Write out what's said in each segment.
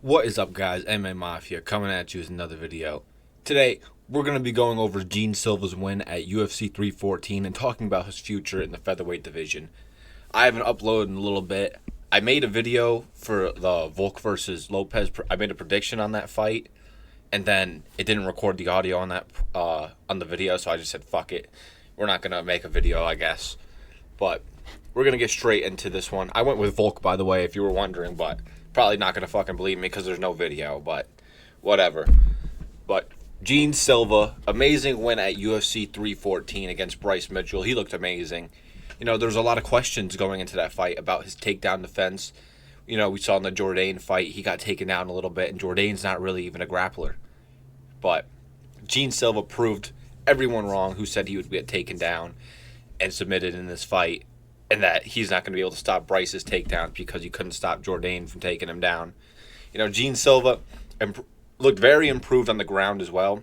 What is up, guys? MMA Mafia coming at you with another video. Today, we're going to be going over Jean Silva's win at UFC 314 and talking about his future in the featherweight division. I haven't uploaded in a little bit. I made a video for the Volk versus Lopez. I made a prediction on that fight, and then it didn't record the audio on that on the video, so I just said, fuck it. We're not going to make a video, I guess. But we're going to get straight into this one. I went with Volk, by the way, if you were wondering, but probably not going to fucking believe me because there's no video, but whatever. But Jean Silva, amazing win at UFC 314 against Bryce Mitchell. He looked amazing. You know, there's a lot of questions going into that fight about his takedown defense. You know, we saw in the Jourdain fight, he got taken down a little bit, and Jourdain's not really even a grappler. But Jean Silva proved everyone wrong who said he would get taken down and submitted in this fight, and that he's not going to be able to stop Bryce's takedowns because he couldn't stop Jourdain from taking him down. You know, Jean Silva looked very improved on the ground as well.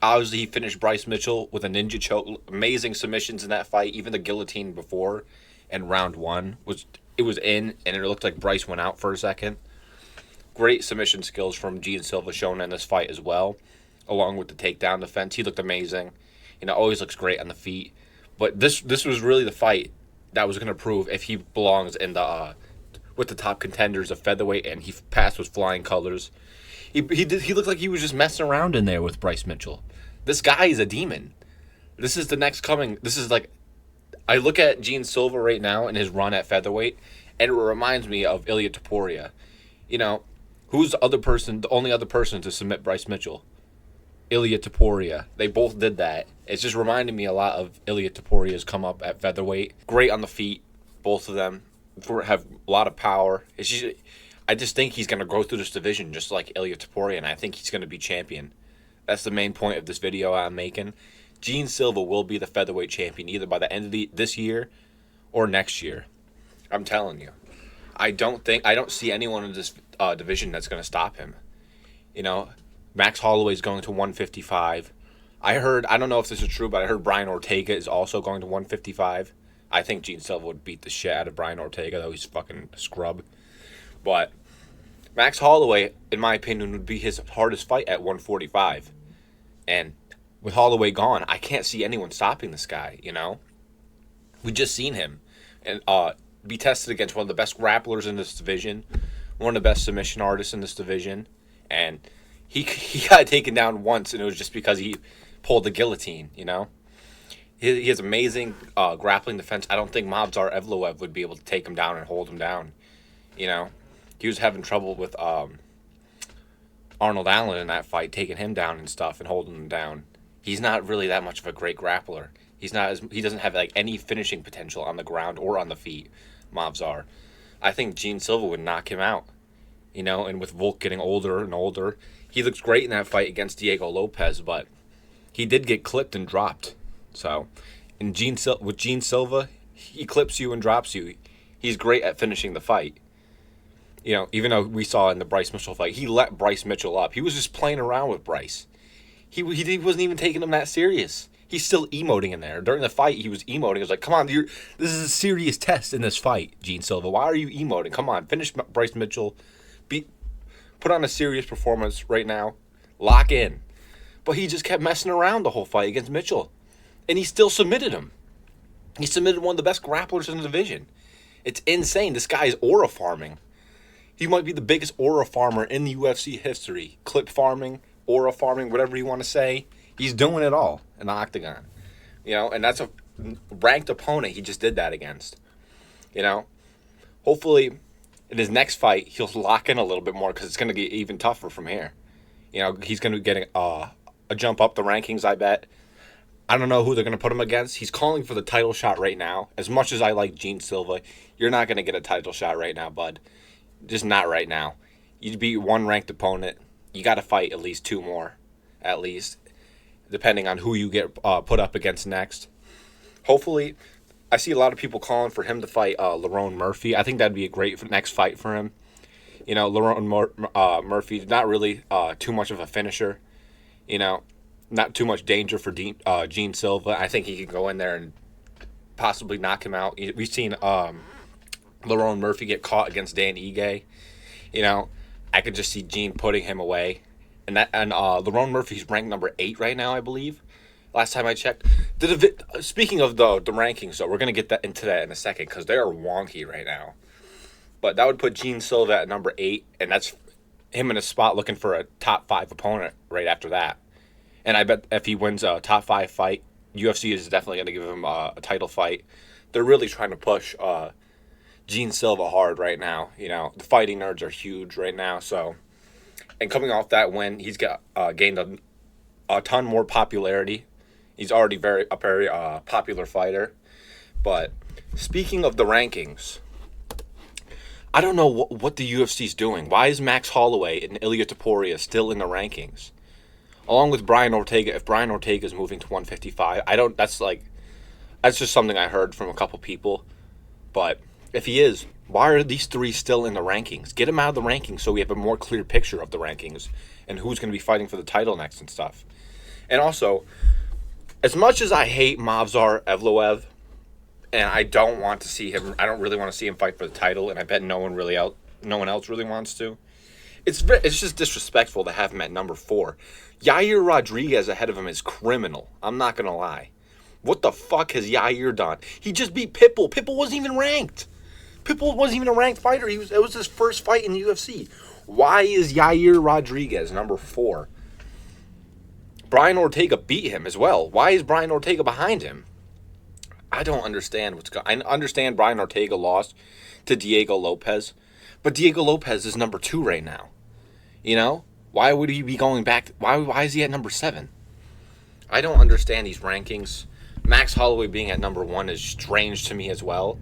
Obviously, he finished Bryce Mitchell with a ninja choke. Amazing submissions in that fight. Even the guillotine before and round one was in, and it looked like Bryce went out for a second. Great submission skills from Jean Silva shown in this fight as well, along with the takedown defense. He looked amazing. You know, always looks great on the feet. But this was really the fight that was going to prove if he belongs in the with the top contenders of featherweight, and he passed with flying colors. He looked like he was just messing around in there with Bryce Mitchell. This guy is a demon. This is the next coming. This is like, I look at Jean Silva right now in his run at featherweight, and it reminds me of Ilia Topuria. You know, who's the only other person to submit Bryce Mitchell? Ilia Topuria. They both did that. It's just reminding me a lot of Ilia Topuria's come up at featherweight. Great on the feet, both of them. Have a lot of power. I just think he's going to go through this division just like Ilia Topuria, and I think he's going to be champion. That's the main point of this video I'm making. Jean Silva will be the featherweight champion either by the end of this year or next year. I'm telling you. I don't see anyone in this division that's going to stop him. You know, Max Holloway's going to 155. I don't know if this is true, but I heard Brian Ortega is also going to 155. I think Jean Silva would beat the shit out of Brian Ortega, though he's fucking a scrub. But Max Holloway, in my opinion, would be his hardest fight at 145. And with Holloway gone, I can't see anyone stopping this guy, you know? We just seen him and be tested against one of the best grapplers in this division, one of the best submission artists in this division, and he got taken down once, and it was just because he pulled the guillotine, you know? He has amazing grappling defense. I don't think Movsar Evloev would be able to take him down and hold him down, you know? He was having trouble with Arnold Allen in that fight, taking him down and stuff and holding him down. He's not really that much of a great grappler. He doesn't have like any finishing potential on the ground or on the feet, Movsar. I think Jean Silva would knock him out, you know, and with Volk getting older and older, he looks great in that fight against Diego Lopez, but he did get clipped and dropped. So, with Jean Silva, he clips you and drops you. He's great at finishing the fight. You know, even though we saw in the Bryce Mitchell fight, he let Bryce Mitchell up. He was just playing around with Bryce. He wasn't even taking him that serious. He's still emoting in there. During the fight, he was emoting. He was like, come on, this is a serious test in this fight, Jean Silva. Why are you emoting? Come on, finish Bryce Mitchell. Put on a serious performance right now. Lock in. But he just kept messing around the whole fight against Mitchell. And he still submitted him. He submitted one of the best grapplers in the division. It's insane. This guy is aura farming. He might be the biggest aura farmer in the UFC history. Clip farming, aura farming, whatever you want to say. He's doing it all in the octagon. You know, and that's a ranked opponent he just did that against. You know, hopefully in his next fight, he'll lock in a little bit more because it's going to get even tougher from here. You know, he's going to be getting a jump up the rankings, I bet. I don't know who they're going to put him against. He's calling for the title shot right now. As much as I like Jean Silva, you're not going to get a title shot right now, bud. Just not right now. You'd beat one ranked opponent. You got to fight at least two more, at least, depending on who you get put up against next. Hopefully, I see a lot of people calling for him to fight Lerone Murphy. I think that'd be a great next fight for him. You know, Lerone Murphy, not really too much of a finisher. You know, not too much danger for Jean Silva. I think he can go in there and possibly knock him out. We've seen Lerone Murphy get caught against Dan Ige. You know, I could just see Gene putting him away. And Lerone Murphy's ranked number 8 right now, I believe. Last time I checked. Speaking of the rankings, though, we're going to get into that in a second because they are wonky right now. But that would put Jean Silva at number 8, and that's him in a spot looking for a top 5 opponent right after that. And I bet if he wins a top 5 fight, UFC is definitely going to give him a title fight. They're really trying to push Jean Silva hard right now. You know, the fighting nerds are huge right now. So, and coming off that win, he's got gained a ton more popularity. He's already a very popular fighter. But speaking of the rankings, I don't know what the UFC's doing. Why is Max Holloway and Ilia Topuria still in the rankings? Along with Brian Ortega, if Brian Ortega is moving to 155, that's just something I heard from a couple people. But if he is, why are these 3 still in the rankings? Get him out of the rankings so we have a more clear picture of the rankings and who's going to be fighting for the title next and stuff. And also, as much as I hate Movsar Evloev, and I don't want to see him, I don't really want to see him fight for the title, and I bet no one else really wants to. It's just disrespectful to have him at number 4. Yair Rodriguez ahead of him is criminal. I'm not going to lie. What the fuck has Yair done? He just beat Pitbull. Pitbull wasn't even ranked. Pitbull wasn't even a ranked fighter. It was his first fight in the UFC. Why is Yair Rodriguez number 4? Brian Ortega beat him as well. Why is Brian Ortega behind him? I don't understand what's going on. I understand Brian Ortega lost to Diego Lopez, but Diego Lopez is number 2 right now. You know? Why would he be going back? Why is he at number 7? I don't understand these rankings. Max Holloway being at number 1 is strange to me as well.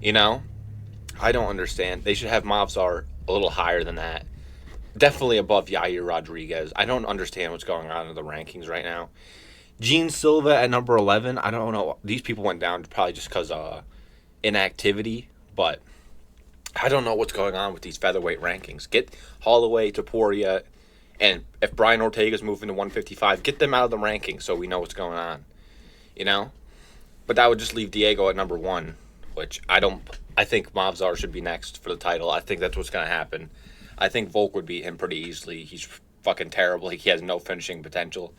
You know? I don't understand. They should have Movsar a little higher than that. Definitely above Yair Rodriguez. I don't understand what's going on in the rankings right now. Jean Silva at number 11. I don't know. These people went down probably just because of inactivity. But I don't know what's going on with these featherweight rankings. Get Holloway, Topuria, and if Brian Ortega's moving to 155, get them out of the rankings so we know what's going on. You know? But that would just leave Diego at number 1, which I think Movsar should be next for the title. I think that's what's going to happen. I think Volk would beat him pretty easily. He's fucking terrible. He has no finishing potential.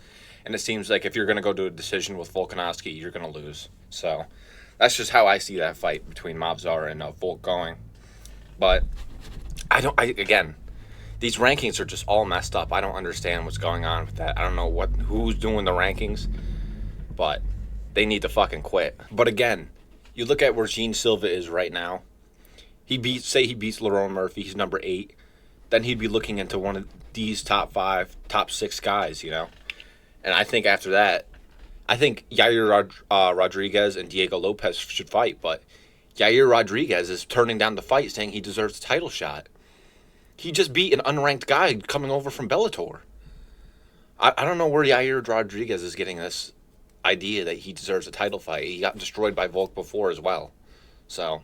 And it seems like if you're going to go to a decision with Volkanovski, you're going to lose. So that's just how I see that fight between Movsar and Volk going. But again, these rankings are just all messed up. I don't understand what's going on with that. I don't know who's doing the rankings, but they need to fucking quit. But again, you look at where Jean Silva is right now. He beats Lerone Murphy. He's number 8. Then he'd be looking into one of these top 5, top 6 guys, you know. And I think after that, I think Yair Rodriguez and Diego Lopez should fight. But Yair Rodriguez is turning down the fight, saying he deserves a title shot. He just beat an unranked guy coming over from Bellator. I don't know where Yair Rodriguez is getting this idea that he deserves a title fight. He got destroyed by Volk before as well. So,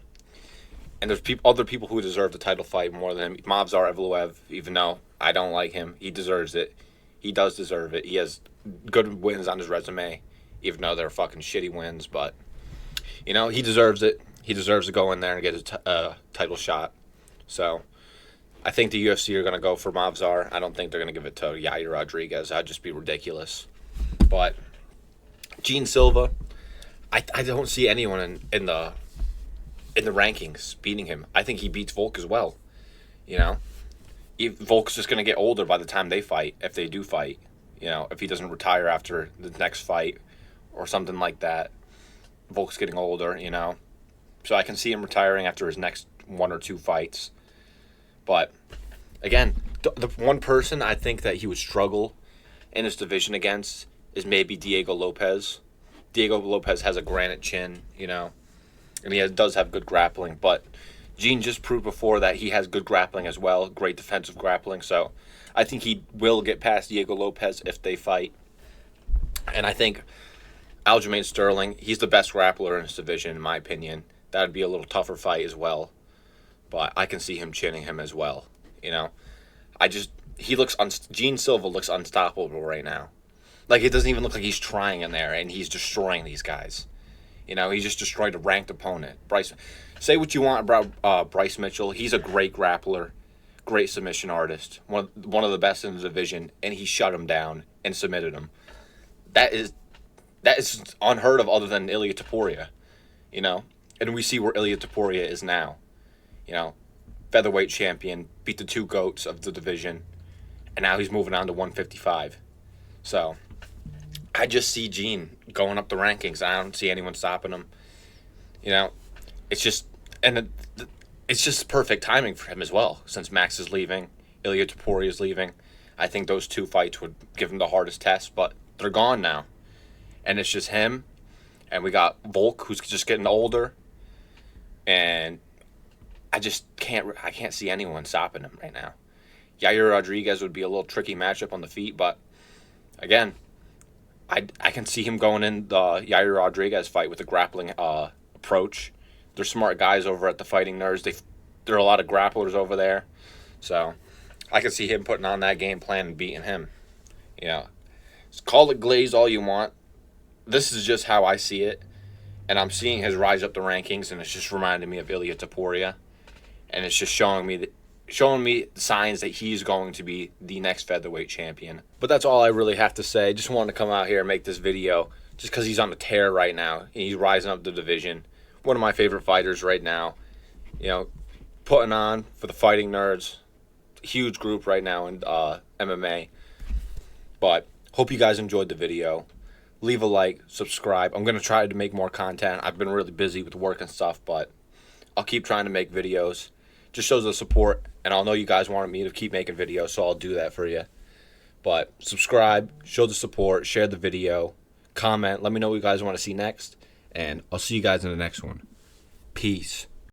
and there's other people who deserve the title fight more than him. Movsar Evloev, even though I don't like him, he deserves it. He does deserve it. He has good wins on his resume, even though they're fucking shitty wins. But, you know, he deserves it. He deserves to go in there and get a title shot. So, I think the UFC are going to go for Movsar. I don't think they're going to give it to Yair Rodriguez. That'd just be ridiculous. But Jean Silva, I don't see anyone in the rankings beating him. I think he beats Volk as well. You know, Volk's just going to get older by the time they fight, if they do fight. You know, if he doesn't retire after the next fight or something like that. Volk's getting older, you know. So I can see him retiring after his next 1 or 2 fights. But, again, the one person I think that he would struggle in his division against is maybe Diego Lopez. Diego Lopez has a granite chin, you know, and he does have good grappling. But Jean just proved before that he has good grappling as well, great defensive grappling. So I think he will get past Diego Lopez if they fight. And I think Aljamain Sterling, he's the best grappler in his division, in my opinion. That would be a little tougher fight as well. But I can see him chinning him as well, you know. Jean Silva looks unstoppable right now. Like, it doesn't even look like he's trying in there, and he's destroying these guys. You know, he just destroyed a ranked opponent. Say what you want about Bryce Mitchell. He's a great grappler, great submission artist, one of the best in the division, and he shut him down and submitted him. That is unheard of, other than Ilia Topuria, And we see where Ilia Topuria is now, featherweight champion, beat the two GOATs of the division, and now he's moving on to 155. So I just see Gene going up the rankings. I don't see anyone stopping him. It's just it's just perfect timing for him as well, since Max is leaving, Ilia Topuria is leaving. I think those two fights would give him the hardest test, but they're gone now, and it's just him, and we got Volk, who's just getting older, and I can't see anyone stopping him right now. Yair Rodriguez would be a little tricky matchup on the feet, but again, I can see him going in the Yair Rodriguez fight with a grappling approach. They're smart guys over at the Fighting Nerds. There are a lot of grapplers over there, so I can see him putting on that game plan and beating him. Call it glaze all you want. This is just how I see it, and I'm seeing his rise up the rankings, and it's just reminding me of Ilia Topuria, and it's just showing me signs that he's going to be the next featherweight champion. But that's all I really have to say. Just wanted to come out here and make this video just because he's on the tear right now, and he's rising up the division. One of my favorite fighters right now, putting on for the Fighting Nerds. Huge group right now in MMA. But hope you guys enjoyed the video. Leave a like, subscribe. I'm going to try to make more content. I've been really busy with work and stuff, but I'll keep trying to make videos. Just shows the support, and I'll know you guys wanted me to keep making videos, so I'll do that for you. But subscribe, show the support, share the video, comment, let me know what you guys want to see next, and I'll see you guys in the next one. Peace.